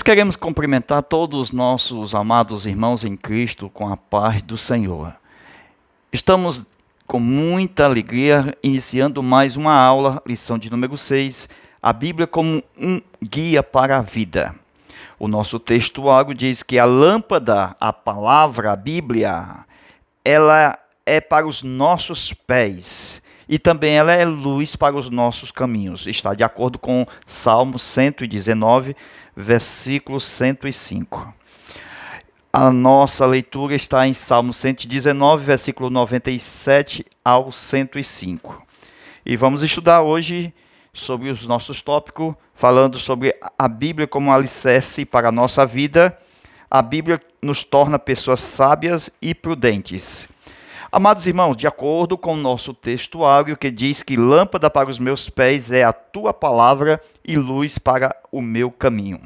queremos cumprimentar todos os nossos amados irmãos em Cristo com a paz do Senhor. Estamos com muita alegria iniciando mais uma aula, lição de número 6, a Bíblia como um guia para a vida. O nosso textuário diz que a lâmpada, a palavra, a Bíblia, ela é para os nossos pés e também ela é luz para os nossos caminhos. Está de acordo com Salmo 119, versículo 105. A nossa leitura está em Salmo 119, versículo 97 ao 105. E vamos estudar hoje sobre os nossos tópicos, falando sobre a Bíblia como alicerce para a nossa vida. A Bíblia nos torna pessoas sábias e prudentes. Amados irmãos, de acordo com o nosso textuário, que diz que lâmpada para os meus pés é a tua palavra e luz para o meu caminho.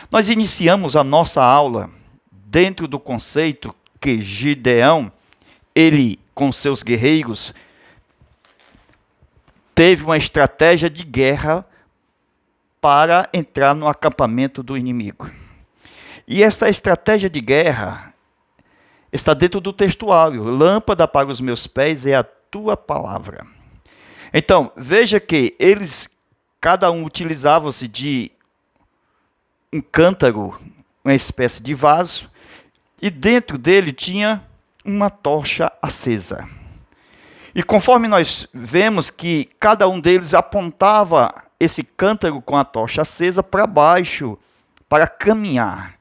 Nós iniciamos a nossa aula dentro do conceito que Gideão, ele com seus guerreiros, teve uma estratégia de guerra para entrar no acampamento do inimigo. E essa estratégia de guerra está dentro do textuário. Lâmpada para os meus pés é a tua palavra. Então, veja que eles, cada um utilizava-se de um cântaro, uma espécie de vaso, e dentro dele tinha uma tocha acesa. E conforme nós vemos que cada um deles apontava esse cântaro com a tocha acesa para baixo, para caminhar.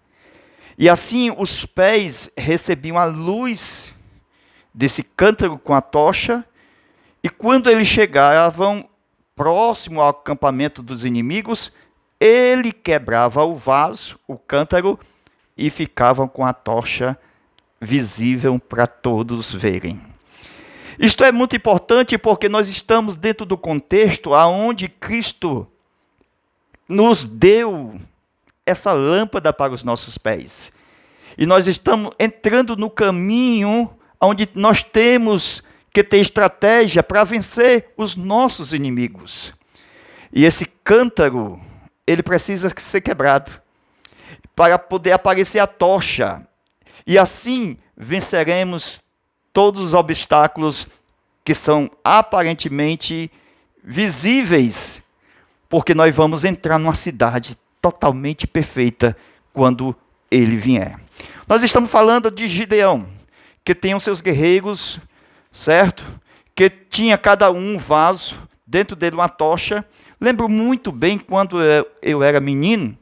E assim os pés recebiam a luz desse cântaro com a tocha, e quando eles chegavam próximo ao acampamento dos inimigos, ele quebrava o vaso, o cântaro, e ficavam com a tocha visível para todos verem. Isto é muito importante porque nós estamos dentro do contexto onde Cristo nos deu essa lâmpada para os nossos pés. E nós estamos entrando no caminho onde nós temos que ter estratégia para vencer os nossos inimigos. E esse cântaro, ele precisa ser quebrado para poder aparecer a tocha. E assim venceremos todos os obstáculos que são aparentemente visíveis, porque nós vamos entrar numa cidade totalmente perfeita quando ele vier. Nós estamos falando de Gideão, que tem os seus guerreiros, certo? Que tinha cada um vaso, dentro dele uma tocha. Lembro muito bem quando eu era menino,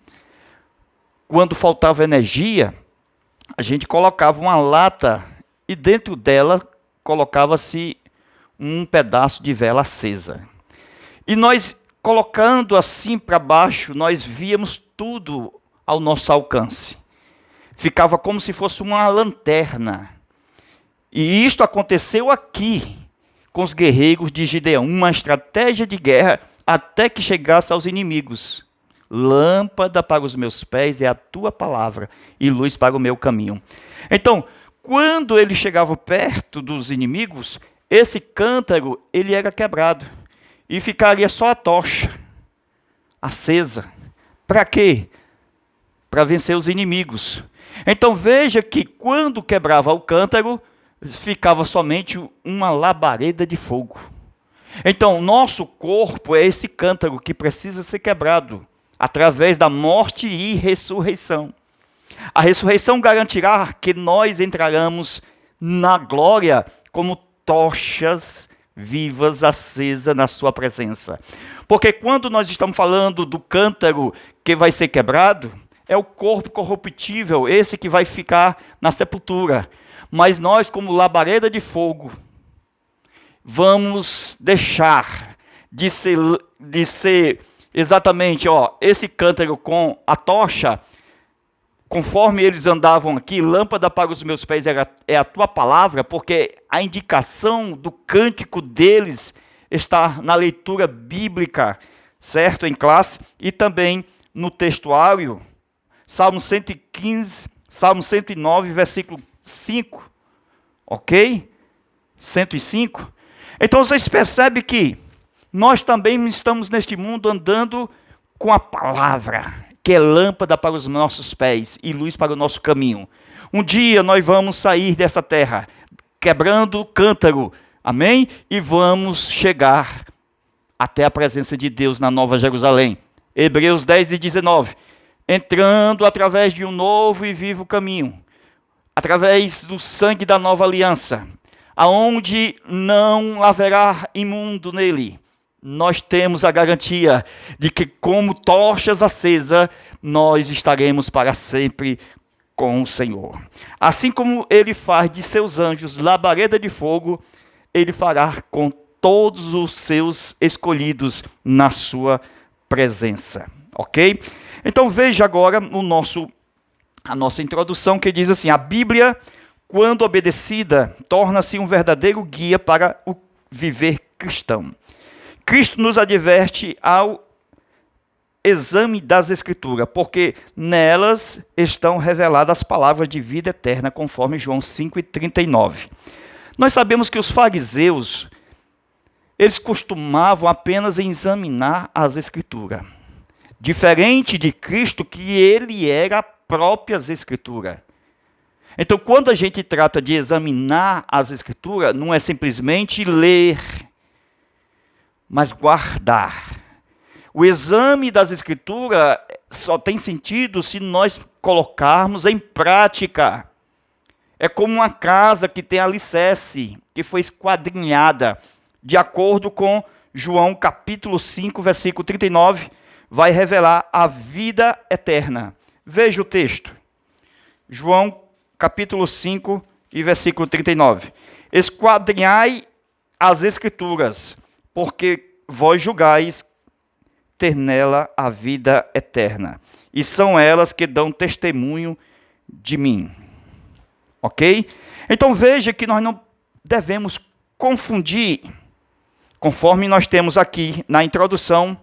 quando faltava energia, a gente colocava uma lata e dentro dela colocava-se um pedaço de vela acesa. E nós, colocando assim para baixo, nós víamos tudo ao nosso alcance. Ficava como se fosse uma lanterna. E isto aconteceu aqui, com os guerreiros de Gideão, uma estratégia de guerra até que chegasse aos inimigos. Lâmpada para os meus pés é a tua palavra e luz para o meu caminho. Então, quando ele chegava perto dos inimigos, esse cântaro ele era quebrado e ficaria só a tocha acesa. Para quê? Para vencer os inimigos. Então veja que quando quebrava o cântaro, ficava somente uma labareda de fogo. Então, nosso corpo é esse cântaro que precisa ser quebrado através da morte e ressurreição. A ressurreição garantirá que nós entraremos na glória como tochas vivas acesas na sua presença. Porque quando nós estamos falando do cântaro que vai ser quebrado, é o corpo corruptível, esse que vai ficar na sepultura. Mas nós, como labareda de fogo, vamos deixar de ser exatamente, esse cântaro com a tocha, conforme eles andavam aqui, lâmpada para os meus pés é a tua palavra, porque a indicação do cântico deles está na leitura bíblica, certo? Em classe, e também no textuário, Salmo 115, Salmo 109, versículo 5, ok? 105. Então vocês percebem que nós também estamos neste mundo andando com a palavra, que é lâmpada para os nossos pés e luz para o nosso caminho. Um dia nós vamos sair dessa terra, quebrando o cântaro, amém? E vamos chegar até a presença de Deus na Nova Jerusalém. Hebreus 10:19. Entrando através de um novo e vivo caminho, através do sangue da nova aliança, aonde não haverá imundo nele. Nós temos a garantia de que, como tochas acesas, nós estaremos para sempre com o Senhor. Assim como ele faz de seus anjos labareda de fogo, ele fará com todos os seus escolhidos na sua presença. Ok? Então veja agora a nossa introdução, que diz assim: a Bíblia, quando obedecida, torna-se um verdadeiro guia para o viver cristão. Cristo nos adverte ao exame das Escrituras, porque nelas estão reveladas as palavras de vida eterna, conforme João 5:39. Nós sabemos que os fariseus, eles costumavam apenas examinar as Escrituras. Diferente de Cristo, que ele era a própria Escritura. Então, quando a gente trata de examinar as Escrituras, não é simplesmente ler, mas guardar. O exame das Escrituras só tem sentido se nós colocarmos em prática. É como uma casa que tem alicerce, que foi esquadrinhada, de acordo com João capítulo 5, versículo 39, vai revelar a vida eterna. Veja o texto. João capítulo 5 e versículo 39. Esquadrinhai as Escrituras, porque vós julgais ter nela a vida eterna, e são elas que dão testemunho de mim. Ok? Então veja que nós não devemos confundir, conforme nós temos aqui na introdução,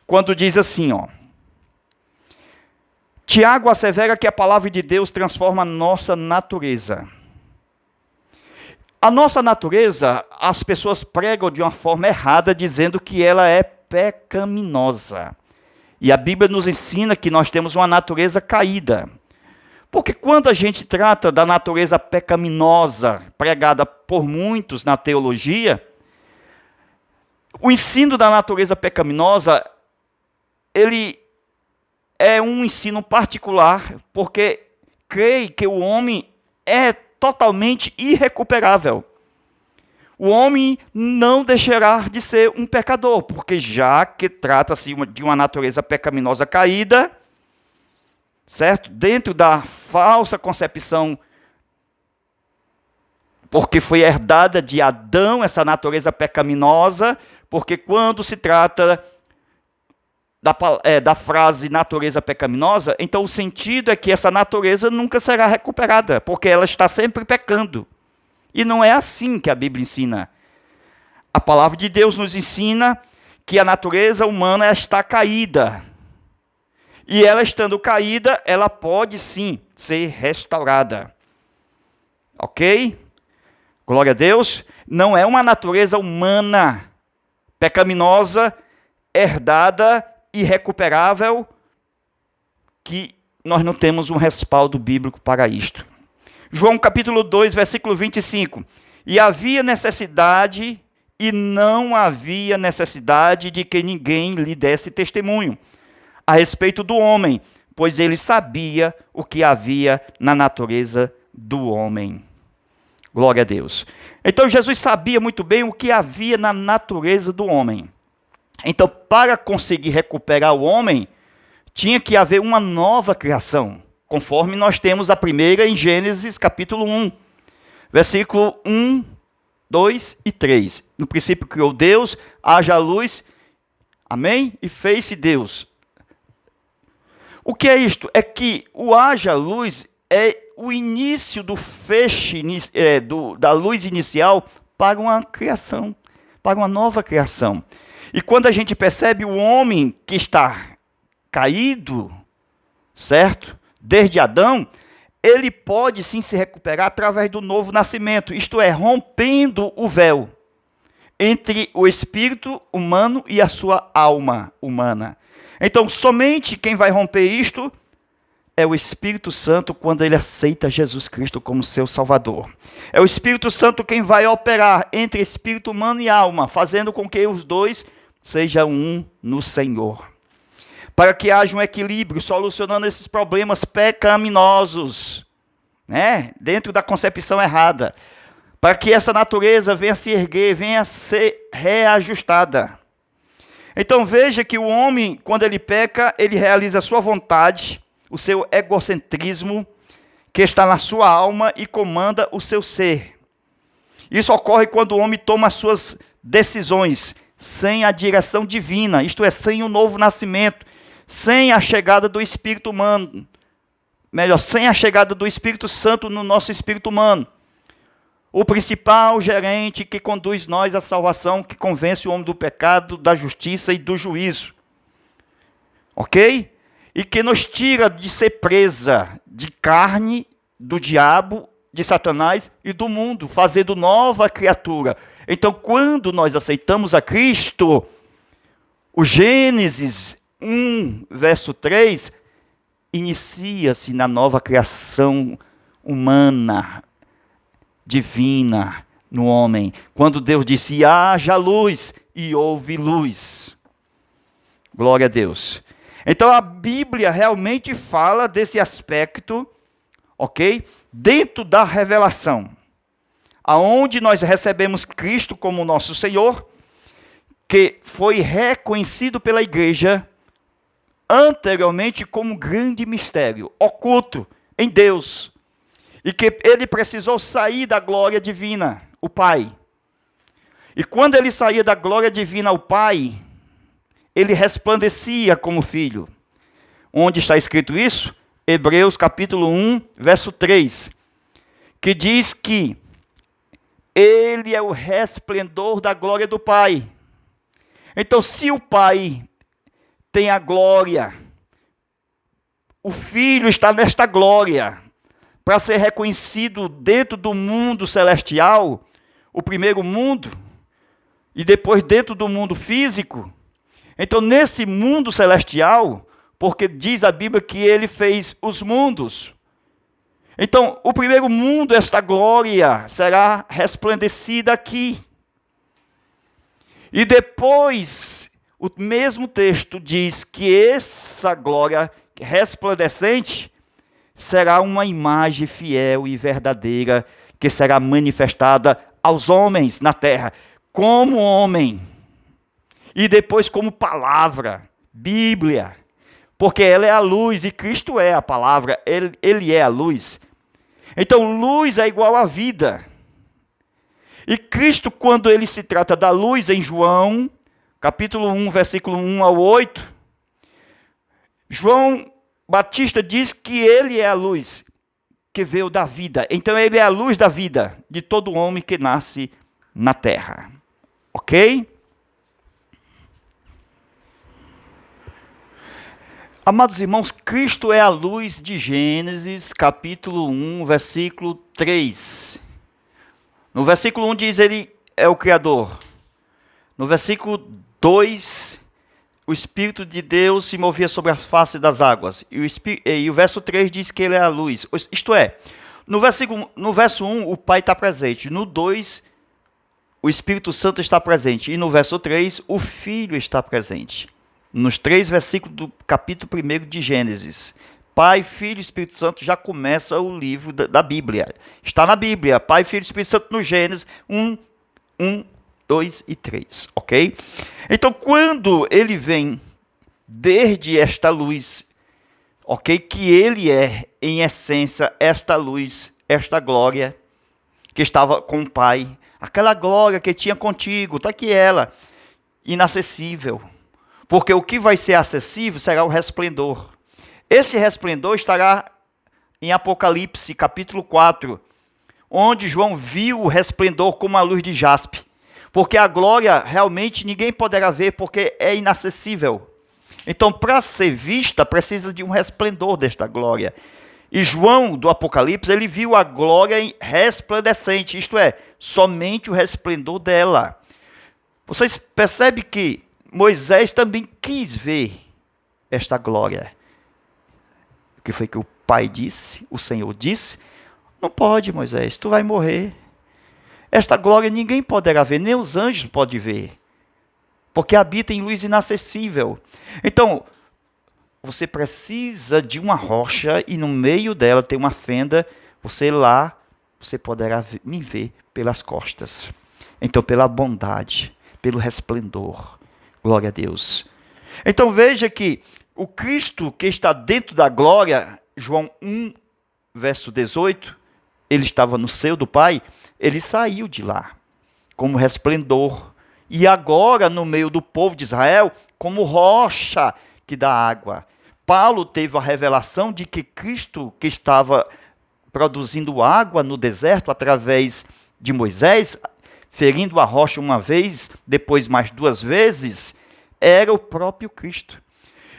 quando diz assim, ó: Tiago assevera que a palavra de Deus transforma a nossa natureza. A nossa natureza, as pessoas pregam de uma forma errada, dizendo que ela é pecaminosa. E a Bíblia nos ensina que nós temos uma natureza caída. Porque quando a gente trata da natureza pecaminosa, pregada por muitos na teologia, o ensino da natureza pecaminosa, ele é um ensino particular, porque crê que o homem é totalmente irrecuperável. O homem não deixará de ser um pecador, porque já que trata-se de uma natureza pecaminosa caída, certo? Dentro da falsa concepção, porque foi herdada de Adão essa natureza pecaminosa, porque quando se trata da frase natureza pecaminosa, então o sentido é que essa natureza nunca será recuperada, porque ela está sempre pecando. E não é assim que a Bíblia ensina. A palavra de Deus nos ensina que a natureza humana está caída. E ela estando caída, ela pode sim ser restaurada. Ok? Glória a Deus. Não é uma natureza humana pecaminosa, herdada, irrecuperável, que nós não temos um respaldo bíblico para isto. João capítulo 2, versículo 25. E havia necessidade, e não havia necessidade de que ninguém lhe desse testemunho a respeito do homem, pois ele sabia o que havia na natureza do homem. Glória a Deus. Então Jesus sabia muito bem o que havia na natureza do homem. Então, para conseguir recuperar o homem, tinha que haver uma nova criação, conforme nós temos a primeira em Gênesis capítulo 1, versículo 1, 2 e 3. No princípio criou Deus, haja luz, amém? E fez-se Deus. O que é isto? É que o haja luz é o início do feixe, da luz inicial para uma criação, para uma nova criação. E quando a gente percebe o homem que está caído, certo? Desde Adão, ele pode sim se recuperar através do novo nascimento, isto é, rompendo o véu entre o espírito humano e a sua alma humana. Então, somente quem vai romper isto é o Espírito Santo quando ele aceita Jesus Cristo como seu Salvador. É o Espírito Santo quem vai operar entre espírito humano e alma, fazendo com que os dois sejam um no Senhor. Para que haja um equilíbrio, solucionando esses problemas pecaminosos, né? Dentro da concepção errada. Para que essa natureza venha se erguer, venha a ser reajustada. Então veja que o homem, quando ele peca, ele realiza a sua vontade, o seu egocentrismo, que está na sua alma e comanda o seu ser. Isso ocorre quando o homem toma as suas decisões sem a direção divina, isto é, sem o novo nascimento, sem a chegada do Espírito humano, melhor, sem a chegada do Espírito Santo no nosso espírito humano. O principal gerente que conduz nós à salvação, que convence o homem do pecado, da justiça e do juízo. Ok? E que nos tira de ser presa de carne, do diabo, de Satanás e do mundo, fazendo nova criatura. Então, quando nós aceitamos a Cristo, o Gênesis 1, verso 3, inicia-se na nova criação humana, divina, no homem. Quando Deus disse, haja luz, e houve luz. Glória a Deus. Então a Bíblia realmente fala desse aspecto, ok? Dentro da revelação, aonde nós recebemos Cristo como nosso Senhor, que foi reconhecido pela igreja anteriormente como um grande mistério, oculto em Deus, e que ele precisou sair da glória divina, o Pai. E quando ele saía da glória divina ao Pai, ele resplandecia como filho. Onde está escrito isso? Hebreus capítulo 1, verso 3, que diz que ele é o resplendor da glória do Pai. Então, se o Pai tem a glória, o Filho está nesta glória, para ser reconhecido dentro do mundo celestial, o primeiro mundo, e depois dentro do mundo físico. Então, nesse mundo celestial, porque diz a Bíblia que ele fez os mundos. Então, o primeiro mundo, esta glória, será resplandecida aqui. E depois, o mesmo texto diz que essa glória resplandecente será uma imagem fiel e verdadeira que será manifestada aos homens na terra, como homem. E depois como palavra, Bíblia. Porque ela é a luz e Cristo é a palavra, ele é a luz. Então, luz é igual à vida. E Cristo, quando ele se trata da luz, em João, capítulo 1, versículo 1 ao 8, João Batista diz que ele é a luz que veio da vida. Então, ele é a luz da vida de todo homem que nasce na terra. Ok? Amados irmãos, Cristo é a luz de Gênesis, capítulo 1, versículo 3. No versículo 1 diz, ele é o Criador. No versículo 2, o Espírito de Deus se movia sobre a face das águas. E o verso 3 diz que ele é a luz. Isto é, no verso 1, o Pai está presente. No 2, o Espírito Santo está presente. E no verso 3, o Filho está presente. Nos 3 versículos do capítulo 1 de Gênesis. Pai, Filho e Espírito Santo já começa o livro da Bíblia. Está na Bíblia. Pai, Filho e Espírito Santo no Gênesis 1, 2 e 3. Ok? Então, quando ele vem desde esta luz, ok? Que ele é, em essência, esta luz, esta glória que estava com o Pai. Aquela glória que tinha contigo. Está aqui ela. Inacessível. Porque o que vai ser acessível será o resplendor. Esse resplendor estará em Apocalipse, capítulo 4, onde João viu o resplendor como a luz de jaspe. Porque a glória realmente ninguém poderá ver, porque é inacessível. Então, para ser vista, precisa de um resplendor desta glória. E João, do Apocalipse, ele viu a glória resplandecente, isto é, somente o resplendor dela. Vocês percebem que Moisés também quis ver esta glória. O que foi que o Pai disse, o Senhor disse? Não pode, Moisés, tu vai morrer. Esta glória ninguém poderá ver, nem os anjos podem ver, porque habita em luz inacessível. Então, você precisa de uma rocha e no meio dela tem uma fenda. Você lá, você poderá me ver pelas costas. Então, pela bondade, pelo resplendor. Glória a Deus. Então, veja que o Cristo que está dentro da glória, João 1, verso 18, ele estava no seio do Pai, ele saiu de lá como resplendor. E agora, no meio do povo de Israel, como rocha que dá água. Paulo teve a revelação de que Cristo, que estava produzindo água no deserto através de Moisés, ferindo a rocha uma vez, depois mais 2 vezes, era o próprio Cristo.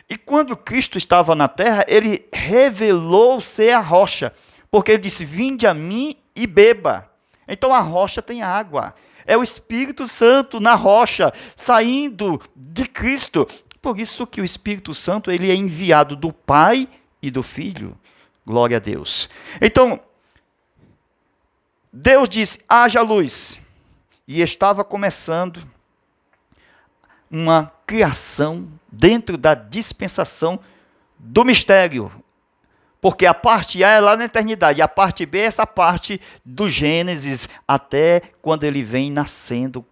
E quando Cristo estava na terra, ele revelou ser a rocha, porque ele disse, vinde a mim e beba. Então a rocha tem água. É o Espírito Santo na rocha, saindo de Cristo. Por isso que o Espírito Santo ele é enviado do Pai e do Filho. Glória a Deus. Então, Deus disse, haja luz. E estava começando uma criação dentro da dispensação do mistério. Porque a parte A é lá na eternidade, a parte B é essa parte do Gênesis, até quando ele vem nascendo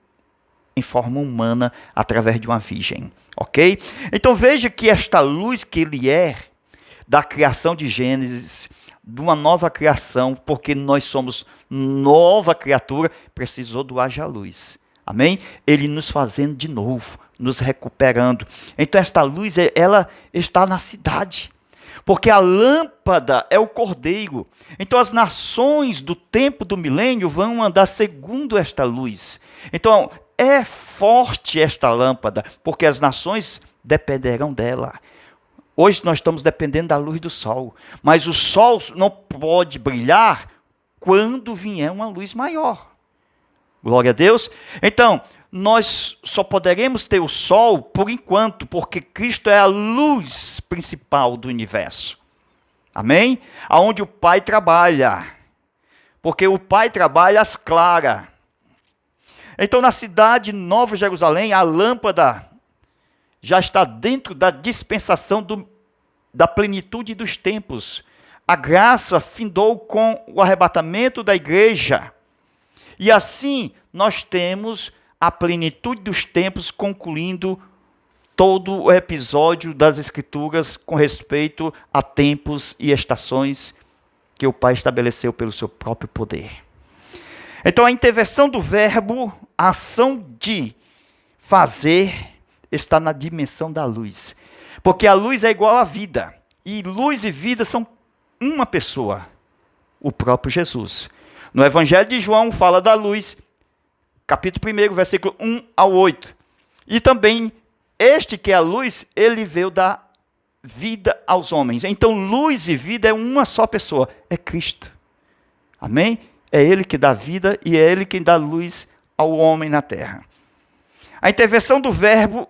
em forma humana, através de uma virgem. Ok? Então veja que esta luz que ele é, da criação de Gênesis, de uma nova criação, porque nós somos nova criatura, precisou do haja luz. Amém? Ele nos fazendo de novo, nos recuperando. Então esta luz, ela está na cidade. Porque a lâmpada é o cordeiro. Então as nações do tempo do milênio vão andar segundo esta luz. Então é forte esta lâmpada, porque as nações dependerão dela. Hoje nós estamos dependendo da luz do sol. Mas o sol não pode brilhar quando vier uma luz maior. Glória a Deus. Então, nós só poderemos ter o sol por enquanto, porque Cristo é a luz principal do universo. Amém? Aonde o Pai trabalha. Porque o Pai trabalha às claras. Então, na cidade Nova Jerusalém, a lâmpada já está dentro da dispensação da plenitude dos tempos. A graça findou com o arrebatamento da igreja. E assim, nós temos a plenitude dos tempos, concluindo todo o episódio das Escrituras com respeito a tempos e estações que o Pai estabeleceu pelo seu próprio poder. Então, a intervenção do verbo, a ação de fazer, está na dimensão da luz. Porque a luz é igual à vida. E luz e vida são uma pessoa, o próprio Jesus. No Evangelho de João fala da luz, capítulo 1, versículo 1 ao 8. E também, este que é a luz, ele veio dar vida aos homens. Então, luz e vida é uma só pessoa, é Cristo. Amém? É Ele que dá vida e é Ele quem dá luz ao homem na terra. A intervenção do verbo,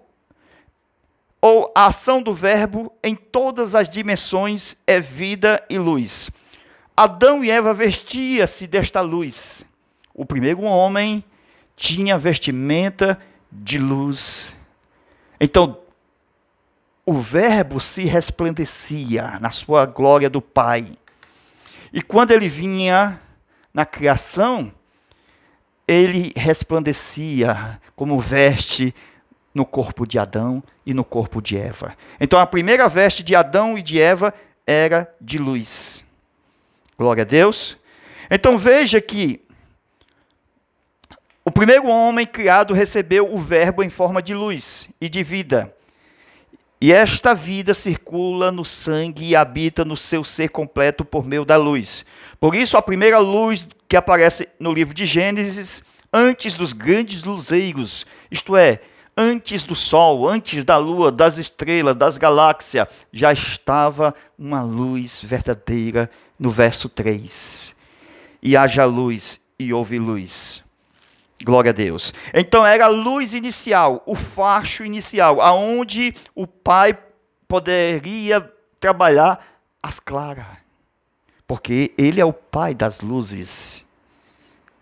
ou a ação do verbo em todas as dimensões é vida e luz. Adão e Eva vestia-se desta luz. O primeiro homem tinha vestimenta de luz. Então, o verbo se resplandecia na sua glória do Pai. E quando ele vinha na criação, ele resplandecia como veste no corpo de Adão e no corpo de Eva. Então, a primeira veste de Adão e de Eva era de luz. Glória a Deus. Então veja que o primeiro homem criado recebeu o verbo em forma de luz e de vida. E esta vida circula no sangue e habita no seu ser completo por meio da luz. Por isso a primeira luz que aparece no livro de Gênesis, antes dos grandes luzeiros, isto é, antes do sol, antes da lua, das estrelas, das galáxias, já estava uma luz verdadeira no verso 3. E haja luz e houve luz. Glória a Deus. Então era a luz inicial, o facho inicial, aonde o Pai poderia trabalhar às claras, porque Ele é o Pai das luzes.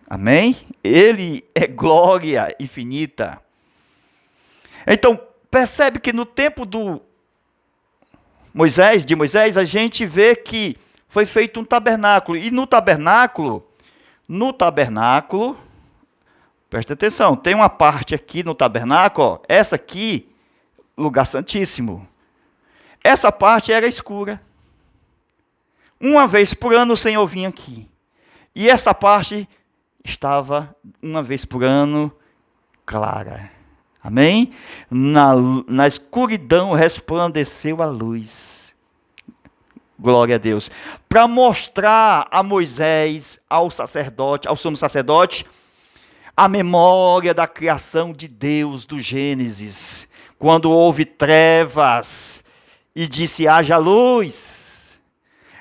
Amém? Ele é glória infinita. Então, percebe que no tempo de Moisés, a gente vê que foi feito um tabernáculo. E no tabernáculo, presta atenção, tem uma parte aqui no tabernáculo, ó, essa aqui, lugar santíssimo. Essa parte era escura. Uma vez por ano o Senhor vinha aqui. E essa parte estava, uma vez por ano, clara. Amém? Na escuridão resplandeceu a luz. Glória a Deus. Para mostrar a Moisés, ao sacerdote, ao sumo sacerdote, a memória da criação de Deus, do Gênesis. Quando houve trevas e disse, haja luz.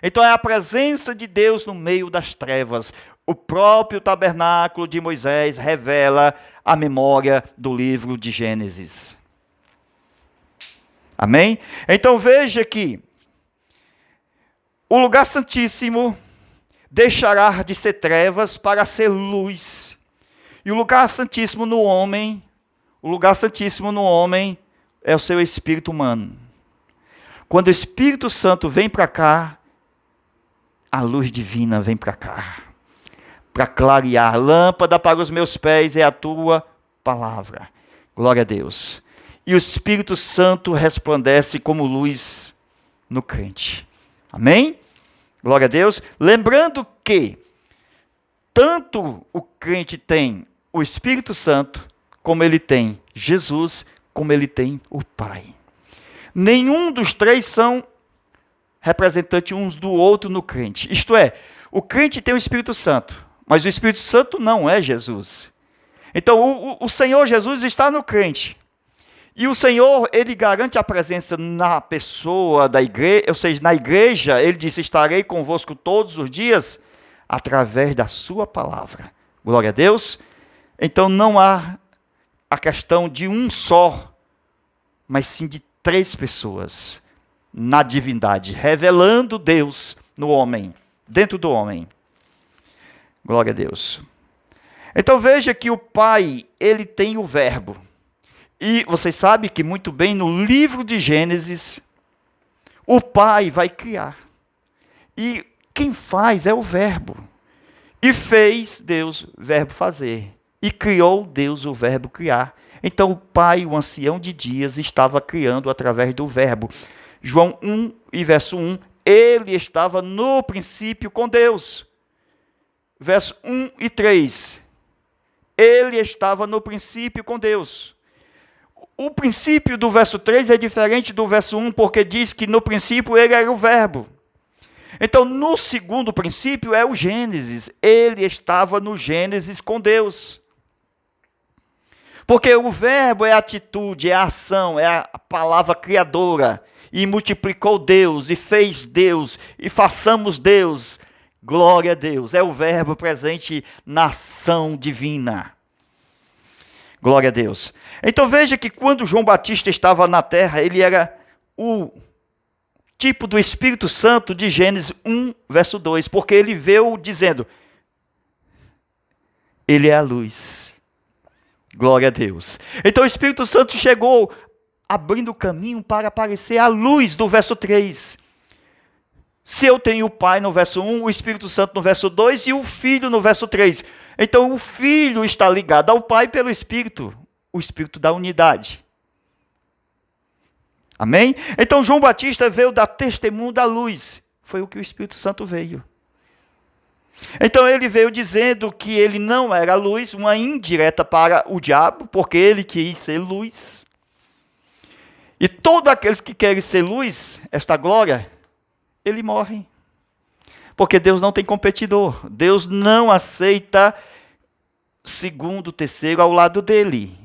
Então é a presença de Deus no meio das trevas. O próprio tabernáculo de Moisés revela a memória do livro de Gênesis. Amém? Então veja que o lugar santíssimo deixará de ser trevas para ser luz. E o lugar santíssimo no homem é o seu espírito humano. Quando o Espírito Santo vem para cá, a luz divina vem para cá. Para clarear, lâmpada para os meus pés é a tua palavra. Glória a Deus. E o Espírito Santo resplandece como luz no crente. Amém? Glória a Deus. Lembrando que tanto o crente tem o Espírito Santo, como ele tem Jesus, como ele tem o Pai. Nenhum dos três são representantes uns do outro no crente. Isto é, o crente tem o Espírito Santo, mas o Espírito Santo não é Jesus. Então, o Senhor Jesus está no crente. E o Senhor, Ele garante a presença na pessoa da igreja, ou seja, na igreja, Ele disse, estarei convosco todos os dias, através da sua palavra. Glória a Deus. Então, não há a questão de um só, mas sim de três pessoas na divindade, revelando Deus no homem, dentro do homem. Glória a Deus. Então veja que o Pai, ele tem o verbo. E vocês sabem que muito bem no livro de Gênesis, o Pai vai criar. E quem faz é o verbo. E fez Deus, verbo fazer. E criou Deus o verbo criar. Então o Pai, o ancião de dias, estava criando através do verbo. João 1 e verso 1, ele estava no princípio com Deus. Verso 1 e 3, ele estava no princípio com Deus. O princípio do verso 3 é diferente do verso 1, porque diz que no princípio ele era o verbo. Então, no segundo princípio é o Gênesis. Ele estava no Gênesis com Deus. Porque o verbo é a atitude, é a ação, é a palavra criadora. E multiplicou Deus, e fez Deus, e façamos Deus. Glória a Deus. É o verbo presente na ação divina. Glória a Deus. Então veja que quando João Batista estava na terra, ele era o tipo do Espírito Santo de Gênesis 1, verso 2. Porque ele veio dizendo, ele é a luz. Glória a Deus. Então o Espírito Santo chegou abrindo o caminho para aparecer a luz do verso 3. Se eu tenho o Pai no verso 1, o Espírito Santo no verso 2 e o Filho no verso 3. Então o Filho está ligado ao Pai pelo Espírito, o Espírito da unidade. Amém? Então João Batista veio dar testemunho da luz. Foi o que o Espírito Santo veio. Então ele veio dizendo que ele não era luz, uma indireta para o diabo, porque ele quis ser luz. E todos aqueles que querem ser luz, esta glória, ele morre. Porque Deus não tem competidor. Deus não aceita segundo, terceiro ao lado dele,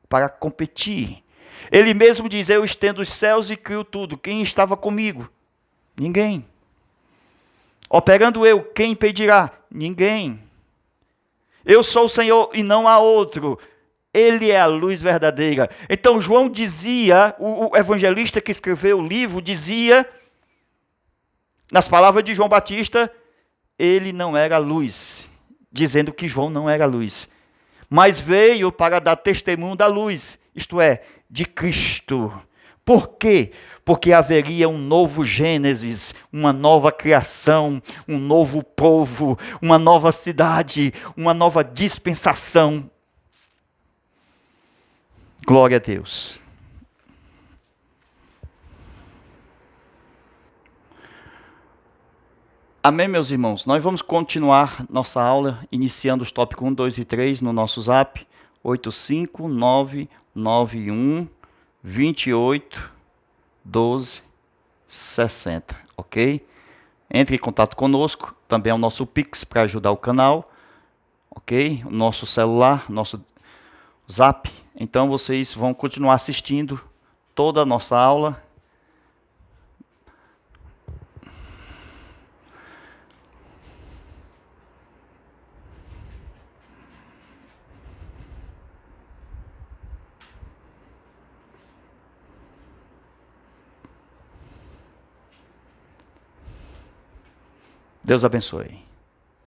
para competir. Ele mesmo diz, eu estendo os céus e crio tudo. Quem estava comigo? Ninguém. Operando eu, quem impedirá? Ninguém. Eu sou o Senhor e não há outro. Ele é a luz verdadeira. Então João dizia, o evangelista que escreveu o livro dizia, nas palavras de João Batista, ele não era luz, dizendo que João não era luz, mas veio para dar testemunho da luz, isto é, de Cristo. Por quê? Porque haveria um novo Gênesis, uma nova criação, um novo povo, uma nova cidade, uma nova dispensação. Glória a Deus. Amém, meus irmãos? Nós vamos continuar nossa aula, iniciando os tópicos 1, 2 e 3 no nosso zap, 85991 28 12 60, ok? Entre em contato conosco, também é o nosso Pix para ajudar o canal, ok? O nosso celular, nosso zap. Então vocês vão continuar assistindo toda a nossa aula. Deus abençoe.